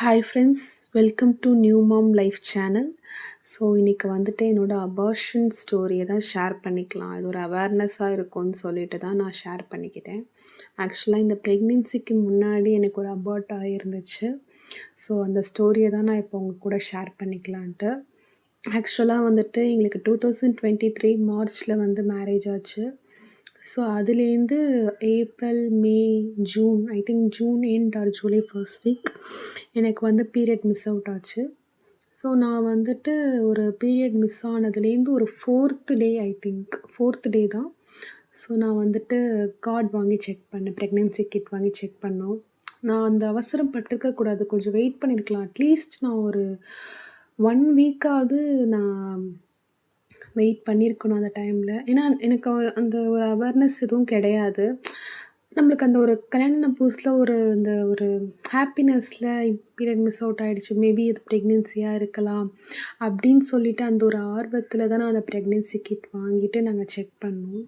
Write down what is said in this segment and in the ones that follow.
Hi friends, welcome to new mom life channel. So இன்றைக்கி வந்துட்டு என்னோடய அபார்ஷன் ஸ்டோரியை தான் ஷேர் பண்ணிக்கலாம். இது ஒரு அவேர்னஸாக இருக்கும்னு சொல்லிட்டு தான் நான் ஷேர் பண்ணிக்கிட்டேன். ஆக்சுவலாக இந்த ப்ரெக்னென்சிக்கு முன்னாடி எனக்கு ஒரு அபார்ட் ஆகிருந்துச்சு. ஸோ அந்த ஸ்டோரியை தான் நான் இப்போ உங்கள் கூட ஷேர் பண்ணிக்கலான்ட்டு. ஆக்சுவலாக வந்துட்டு எங்களுக்கு 2023 மார்ச்சில் வந்து மேரேஜ் ஆச்சு. ஸோ அதுலேருந்து April, May, June, I think June end R July first week எனக்கு வந்து பீரியட் மிஸ் அவுட் ஆச்சு. ஸோ நான் வந்துட்டு ஒரு பீரியட் மிஸ் ஆனதுலேருந்து ஒரு 4th day, I think 4th டே தான். ஸோ நான் வந்துட்டு கார்ட் வாங்கி செக் பண்ணேன், ப்ரெக்னென்சி கிட் வாங்கி செக் பண்ணோம். நான் அந்த அவசரம் பட்டிருக்கக்கூடாது, கொஞ்சம் வெயிட் பண்ணியிருக்கலாம். அட்லீஸ்ட் நான் ஒரு 1 வீக்காவது நான் வெயிட் பண்ணியிருக்கணும் அந்த டைமில். ஏன்னா எனக்கு அந்த ஒரு அவேர்னஸ் எதுவும் கிடையாது. நம்மளுக்கு அந்த ஒரு கல்யாண புதுசில் ஒரு ஹாப்பினஸில் பீரியட் மிஸ் அவுட் ஆகிடுச்சு, மேபி அது ப்ரெக்னென்சியாக இருக்கலாம் அப்படின்னு சொல்லிட்டு அந்த ஒரு ஆர்வத்தில் தான் நான் அந்த ப்ரெக்னென்சி கிட் வாங்கிட்டு நாங்கள் செக் பண்ணோம்.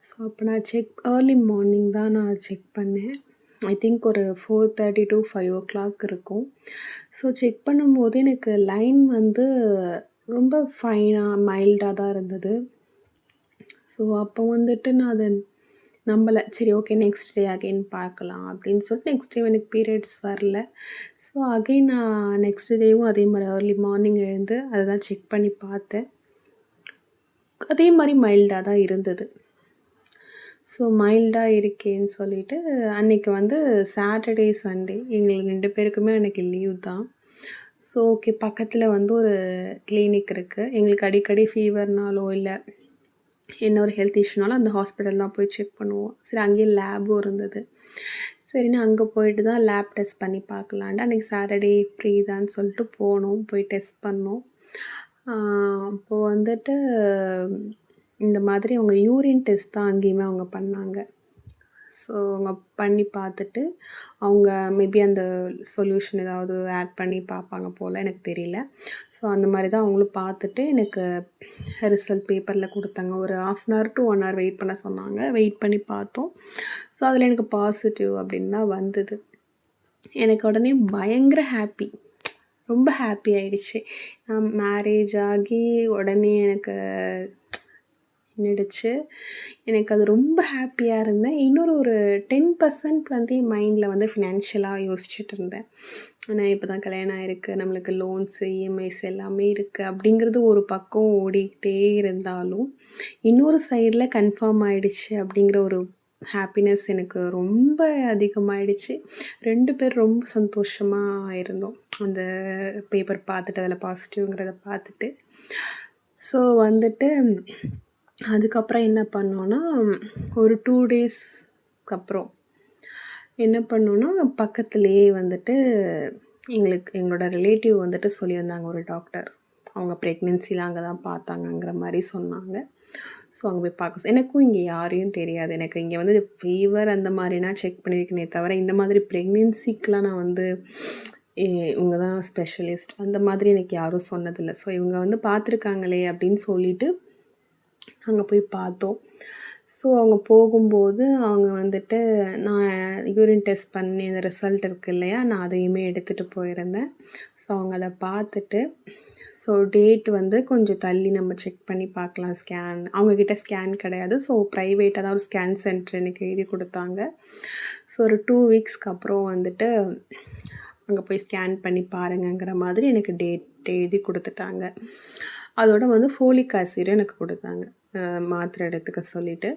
ஸோ அப்போ நான் ஏர்லி மார்னிங் தான் நான் செக் பண்ணேன். ஐ திங்க் ஒரு 4:30 to 5 o'clock இருக்கும். ஸோ செக் பண்ணும்போது எனக்கு லைன் வந்து ரொம்ப ஃபைனாக மைல்டாக தான் இருந்தது. ஸோ அப்போ வந்துட்டு நான் அதை நம்பலை. சரி, ஓகே, நெக்ஸ்ட் டே அகைன் பார்க்கலாம் அப்படின்னு சொல்லிட்டு நெக்ஸ்ட் டே எனக்கு பீரியட்ஸ் வரல. ஸோ அகைன் நான் நெக்ஸ்ட் டேவும் அதே மாதிரி ஏர்லி மார்னிங் எழுந்து அதை தான் செக் பண்ணி பார்த்தேன். அதே மாதிரி மைல்டாக தான் இருந்தது. ஸோ மைல்டாக இருக்கேன்னு சொல்லிவிட்டு அன்றைக்கி வந்து சாட்டர்டே, சண்டே எங்களுக்கு 2 பேருக்குமே அன்றைக்கி லீவ் தான். ஸோ ஓகே, பக்கத்தில் வந்து ஒரு கிளினிக் இருக்குது. எங்களுக்கு அடிக்கடி ஃபீவர்னாலோ இல்லை என்ன ஒரு ஹெல்த் இஷ்யூனாலும் அந்த ஹாஸ்பிட்டல் தான் போய் செக் பண்ணுவோம். சரி, அங்கேயே லேபும் இருந்தது. சரின்னு அங்கே போயிட்டு தான் லேப் டெஸ்ட் பண்ணி பார்க்கலான்ட்டு அன்றைக்கி சாட்டர்டே ஃப்ரீ தான் சொல்லிட்டு போனோம், போய் டெஸ்ட் பண்ணோம். அப்போது வந்துட்டு இந்த மாதிரி அவங்க யூரின் டெஸ்ட் தான் அங்கேயுமே அவங்க பண்ணாங்க. ஸோ அவங்க பண்ணி பார்த்துட்டு அவங்க மேபி அந்த சொல்யூஷன் ஏதாவது ஆட் பண்ணி பார்ப்பாங்க போல், எனக்கு தெரியல. ஸோ அந்த மாதிரி தான் அவங்களும் பார்த்துட்டு எனக்கு ரிசல்ட் பேப்பரில் கொடுத்தாங்க. ஒரு 1/2 hour to 1 hour வெயிட் பண்ண சொன்னாங்க. வெயிட் பண்ணி பார்த்தோம். ஸோ அதில் எனக்கு பாசிட்டிவ் அப்படின்னு தான் வந்தது. எனக்கு உடனே பயங்கர ஹாப்பி, ரொம்ப ஹாப்பி ஆகிடுச்சு. மேரேஜ் ஆகி உடனே எனக்கு நினைச்சு எனக்கு அது ரொம்ப ஹாப்பியாக இருந்தேன். இன்னொரு ஒரு 10% வந்து என் மைண்டில் வந்து ஃபினான்ஷியலாக யோசிச்சுட்டு இருந்தேன். ஆனால் இப்போ தான் கல்யாணம் ஆகிருக்கு, நம்மளுக்கு லோன்ஸு, இஎம்ஐஸ் எல்லாமே இருக்குது அப்படிங்கிறது ஒரு பக்கம் ஓடிக்கிட்டே இருந்தாலும் இன்னொரு சைடில் கன்ஃபார்ம் ஆகிடுச்சு அப்படிங்கிற ஒரு ஹாப்பினஸ் எனக்கு ரொம்ப அதிகமாகிடுச்சு. 2 பேர் ரொம்ப சந்தோஷமாக இருந்தோம் அந்த பேப்பர் பார்த்துட்டு, அதில் பாசிட்டிவ்ங்கிறத பார்த்துட்டு. ஸோ வந்துட்டு அதுக்கப்புறம் என்ன பண்ணோன்னா, ஒரு 2 டேஸ்க்கு அப்புறம் என்ன பண்ணோன்னா, பக்கத்துலேயே வந்துட்டு எங்களோட ரிலேட்டிவ் வந்துட்டு சொல்லியிருந்தாங்க, ஒரு டாக்டர். அவங்க ப்ரெக்னென்சிலாம் அங்கே தான் பார்த்தாங்கங்கிற மாதிரி சொன்னாங்க. ஸோ அங்கே போய் பார்க்க எனக்கும் இங்கே யாரையும் தெரியாது. எனக்கு இங்கே வந்து ஃபீவர் அந்த மாதிரினா செக் பண்ணியிருக்கேனே தவிர இந்த மாதிரி ப்ரெக்னென்சிக்கெலாம் நான் வந்து இவங்க தான் ஸ்பெஷலிஸ்ட் அந்த மாதிரி எனக்கு யாரும் சொன்னதில்லை. ஸோ இவங்க வந்து பார்த்துருக்காங்களே அப்படின்னு சொல்லிவிட்டு அங்கே போய் பார்த்தோம். ஸோ அவங்க போகும்போது அவங்க வந்துட்டு நான் யூரின் டெஸ்ட் பண்ணி அந்த ரிசல்ட் இருக்குது இல்லையா, நான் அதையுமே எடுத்துகிட்டு போயிருந்தேன். ஸோ அவங்க அதை பார்த்துட்டு, ஸோ டேட் வந்து கொஞ்சம் தள்ளி நம்ம செக் பண்ணி பார்க்கலாம், ஸ்கேன். அவங்கக்கிட்ட ஸ்கேன் கிடையாது. ஸோ ப்ரைவேட்டாக தான் ஒரு ஸ்கேன் சென்டர் எனக்கு எழுதி கொடுத்தாங்க. ஸோ ஒரு 2 வீக்ஸ்க்கு அப்புறம் வந்துட்டு அங்கே போய் ஸ்கேன் பண்ணி பாருங்கங்கிற மாதிரி எனக்கு டேட் எழுதி கொடுத்துட்டாங்க. அதோட வந்து ஃபோலிக் ஆசிடும் எனக்கு கொடுத்தாங்க, மாத்திரை எடுத்துக்க சொல்லிவிட்டு.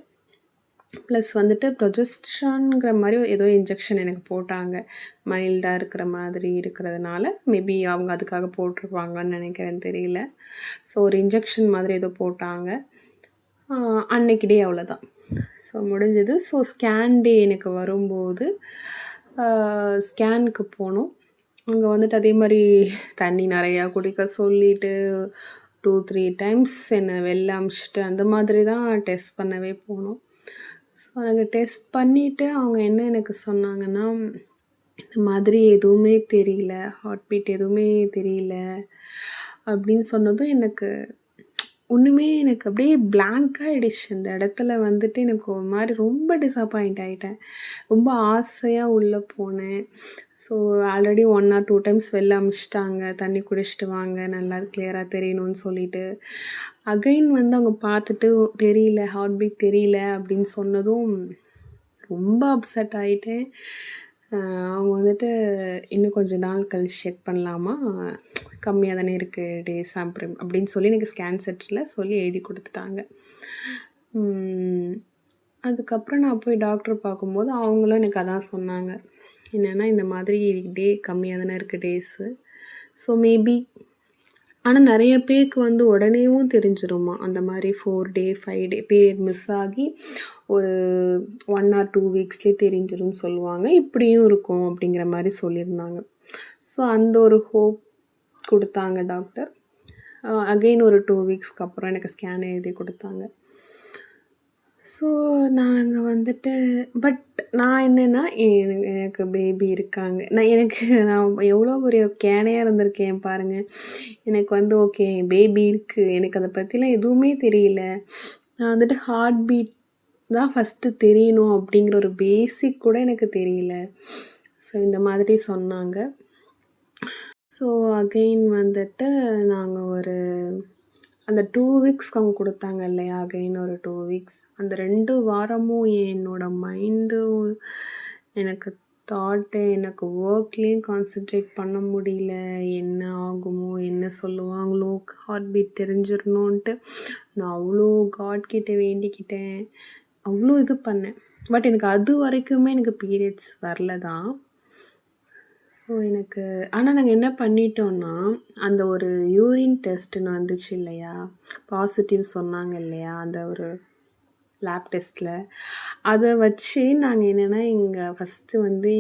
ப்ளஸ் வந்துட்டு ப்ரொஜெஸ்ட்ரான்ங்கிற மாதிரி ஏதோ இன்ஜெக்ஷன் எனக்கு போட்டாங்க. மைல்டாக இருக்கிற மாதிரி இருக்கிறதுனால மேபி அவங்க அதுக்காக போட்டிருப்பாங்கன்னு நினைக்கிறேன், தெரியல. ஸோ ஒரு இன்ஜெக்ஷன் மாதிரி ஏதோ போட்டாங்க. அன்னைக்கு டே அவ்வளோதான். ஸோ முடிஞ்சது. ஸோ ஸ்கேன் டே எனக்கு வரும்போது ஸ்கேனுக்கு போனோம். அங்கே வந்துட்டு அதே மாதிரி தண்ணி நிறையா குடிக்க சொல்லிவிட்டு 2-3 டைம்ஸ் என்னை வெளில அமிச்சிட்டு அந்த மாதிரி தான் டெஸ்ட் பண்ணவே போனோம். ஸோ நாங்கள் டெஸ்ட் பண்ணிவிட்டு அவங்க என்ன எனக்கு சொன்னாங்கன்னா, இந்த மாதிரி எதுவுமே தெரியல, ஹார்ட் பீட் எதுவுமே தெரியல அப்படின்னு சொன்னதும் எனக்கு ஒன்றுமே எனக்கு அப்படியே பிளாங்க் ஆயிடுச்சு. அந்த இடத்துல வந்துட்டு எனக்கு ஒரு மாரி ரொம்ப டிசப்பாயிண்ட் ஆயிட்டேன். ரொம்ப ஆசையா உள்ள போனேன். ஸோ ஆல்ரெடி 1 ஆர் 2 டைம்ஸ் வெளில அனுப்பிச்சுட்டாங்க. தண்ணி குடிச்சிட்டு வாங்க, நல்லா கிளியரா தெரியணும்னு சொல்லிட்டு. அகைன் வந்து அவங்க பார்த்துட்டு தெரியல, ஹார்ட் பீட் தெரியல அப்படின்னு சொன்னதும் ரொம்ப அப்செட் ஆயிட்டேன். அவங்க வந்துட்டு இன்னும் கொஞ்ச நாள் கழிச்சு செக் பண்ணலாமா? கம்மியா தானே இருக்கு டேஸ் அப்படின்னு சொல்லி எனக்கு ஸ்கேன் சென்டர்ல சொல்லி எழுதி குடுத்துட்டாங்க. அதுக்கப்புறம் நான் போய் டாக்டர் பார்க்கும்போது அவங்களும் எனக்கு அதான் சொன்னாங்க. என்னன்னா, இந்த மாதிரி டே கம்மியா தானே இருக்கு டேஸு. ஸோ மேபி ஆனா நெறைய பேருக்கு வந்து உடனேவும் தெரிஞ்சிருமா. அந்த மாரி 4 டே, 5 டே பீரியட் மிஸ் ஆகி ஒரு 1 ஆர் 2 வீக்ஸ்லயே தெரிஞ்சிரும்னு சொல்லுவாங்க. இப்படியும் இருக்கும் அப்படிங்கிற மாரி சொல்லியிருந்தாங்க. ஸோ அந்த ஒரு ஹோப் குடுத்தாங்க டாக்டர். அகைன் ஒரு 2 வீக்ஸ்க்கு அப்புறம் எனக்கு ஸ்கேன் எழுதி குடுத்தாங்க. ஸோ நாங்க வந்துட்டு பட் நான் என்னன்னா, எனக்கு பேபி இருக்காங்க. நான் எவ்வளோ பெரிய கேனையா இருந்திருக்கேன் பாருங்க. எனக்கு வந்து ஓகே பேபி இருக்கு. எனக்கு அத பத்திலாம் எதுவுமே தெரியல. நான் வந்துட்டு ஹார்ட் பீட் தான் ஃபஸ்ட்டு தெரியணும் அப்படிங்கிற ஒரு பேசிக் கூட எனக்கு தெரியல. ஸோ இந்த மாதிரி சொன்னாங்க. ஸோ அகைன் வந்துட்டு நாங்க ஒரு அந்த 2 வீக்ஸ்க்கு அவங்க குடுத்தாங்க இல்லையா? அகைன் ஒரு 2 வீக்ஸ். அந்த 2 வாரமும் என்னோட மைண்டும் எனக்கு எனக்கு ஒர்க்லேயும் கான்சன்ட்ரேட் பண்ண முடியல. என்ன ஆகுமோ? என்ன சொல்லுவாங்களோ? ஹார்ட் பீட் தெரிஞ்சிரணுன்ட்டு நான் அவ்வளோ காட் கிட்ட வேண்டிக்கிட்டேன். அவ்வளோ இது பண்ணேன். பட் எனக்கு அது வரைக்குமே எனக்கு பீரியட்ஸ் வரல தான். ஸோ எனக்கு நாங்கள் என்ன பண்ணிட்டோம்னா, அந்த ஒரு யூரின் டெஸ்ட்டுன்னு வந்துச்சு இல்லையா? பாசிட்டிவ் சொன்னாங்க இல்லையா? அந்த ஒரு லேப் டெஸ்ட்டில். அதை வச்சு நாங்கள் என்னென்னா, ஃபஸ்ட்டு வந்து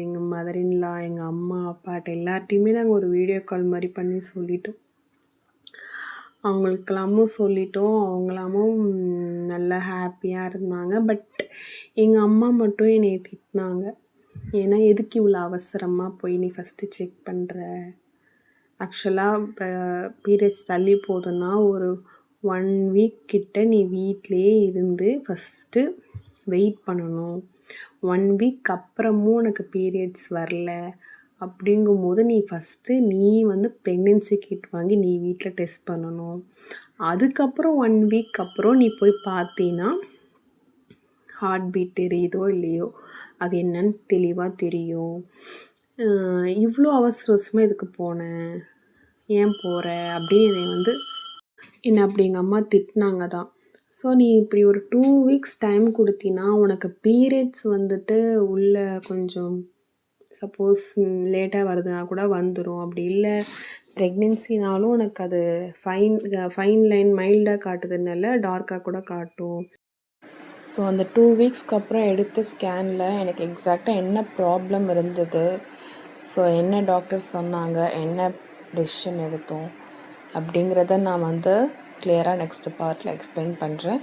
எங்கள் மதர் இன் லா, எங்கள் அம்மா, அப்பாட்ட எல்லார்ட்டையுமே நாங்கள் ஒரு வீடியோ கால் மாதிரி பண்ணி சொல்லிட்டோம். அவங்களுக்கெல்லாமும் சொல்லிட்டோம். அவங்களாமும் நல்லா ஹாப்பியாக இருந்தாங்க. பட் எங்கள் அம்மா மட்டும் என்னைய திட்டினாங்க. ஏன்னா எதுக்கு இவ்வளோ அவசரமாக போய் நீ ஃபஸ்ட்டு செக் பண்ணுற? ஆக்சுவலாக இப்போ பீரியட்ஸ் தள்ளி போகுதுன்னா ஒரு 1 வீக் கிட்ட நீ வீட்டிலேயே இருந்து ஃபஸ்ட்டு வெயிட் பண்ணணும். 1 வீக் அப்புறமும் உனக்கு பீரியட்ஸ் வரல அப்படிங்கும்போது நீ ஃபஸ்ட்டு நீ வந்து ப்ரெக்னென்சி கிட் வாங்கி நீ வீட்டில் டெஸ்ட் பண்ணணும். அதுக்கப்புறம் 1 வீக் அப்புறம் நீ போய் பார்த்தீன்னா ஹார்ட் பீட் தெரியுதோ இல்லையோ அது என்னன்னு தெளிவாக தெரியும். இவ்வளோ அவசர அவசரமாக எதுக்கு போனேன்? ஏன் போகிற? அப்படின்னு என்னை அப்படி எங்கள் அம்மா திட்டினாங்க தான். ஸோ நீ இப்படி ஒரு 2 வீக்ஸ் டைம் கொடுத்தீன்னா உனக்கு பீரியட்ஸ் வந்துட்டு உள்ள கொஞ்சம் சப்போஸ் லேட்டாக வருதுன்னா கூட வந்துடும். அப்படி இல்லை ப்ரெக்னென்சினாலும் உனக்கு அது ஃபைன் லைன் மைல்டாக காட்டுதுனால டார்க்காக கூட காட்டும். ஸோ அந்த 2 வீக்ஸ்க்கு அப்புறம் எடுத்த ஸ்கேனில் எனக்கு எக்ஸாக்டாக என்ன ப்ராப்ளம் இருந்தது, ஸோ என்ன டாக்டர் சொன்னாங்க, என்ன டெசிஷன் எடுத்தோம் அப்படிங்கிறத நான் வந்து கிளியராக நெக்ஸ்ட் பார்ட்டில் எக்ஸ்பிளைன் பண்ணுறேன்.